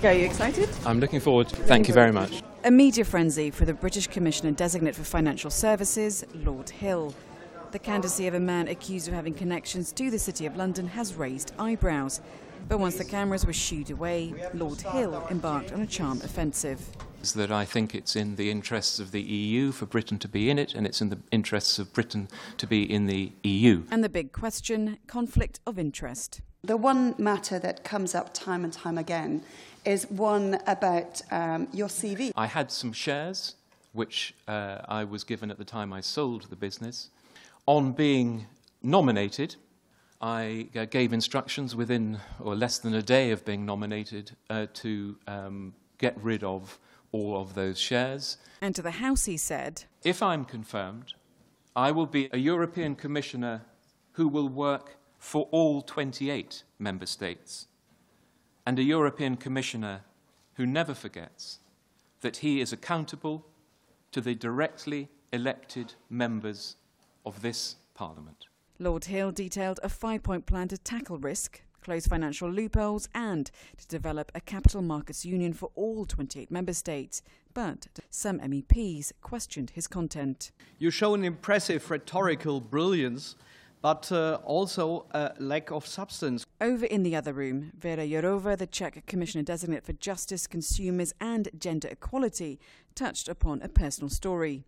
Are you excited? I'm looking forward. Thank you very much. A media frenzy for the British Commissioner-designate for Financial Services, Lord Hill. The candidacy of a man accused of having connections to the City of London has raised eyebrows. But once the cameras were shooed away, Lord Hill embarked on a charm offensive. Is that I think it's in the interests of the EU for Britain to be in it, and it's in the interests of Britain to be in the EU. And the big question, conflict of interest. The one matter that comes up time and time again is one about your CV. I had some shares, which I was given at the time I sold the business. On being nominated, I gave instructions within or less than a day of being nominated to get rid of all of those shares. And to the House he said, if I'm confirmed, I will be a European Commissioner who will work for all 28 member states, and a European Commissioner who never forgets that he is accountable to the directly elected members of this Parliament. Lord Hill detailed a 5-point plan to tackle risk, close financial loopholes and to develop a capital markets union for all 28 member states. But some MEPs questioned his content. You show an impressive rhetorical brilliance, but also a lack of substance. Over in the other room, Věra Jourová, the Czech Commissioner-designate for Justice, Consumers and Gender Equality, touched upon a personal story,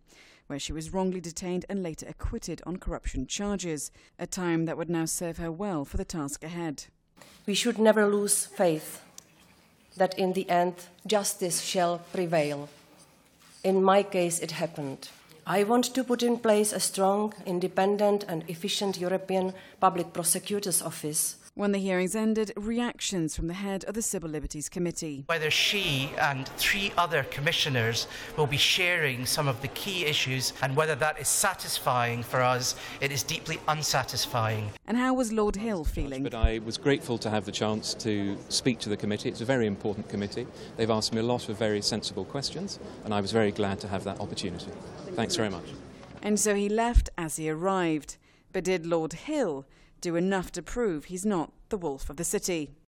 where she was wrongly detained and later acquitted on corruption charges, a time that would now serve her well for the task ahead. We should never lose faith that in the end justice shall prevail. In my case it happened. I want to put in place a strong, independent and efficient European Public Prosecutor's Office. When the hearings ended, reactions from the head of the Civil Liberties Committee. Whether she and 3 other commissioners will be sharing some of the key issues and whether that is satisfying for us, it is deeply unsatisfying. And how was Lord Hill feeling? But I was grateful to have the chance to speak to the committee. It's a very important committee. They've asked me a lot of very sensible questions, and I was very glad to have that opportunity. Thanks very much. And so he left as he arrived. But did Lord Hill do enough to prove he's not the wolf of the city?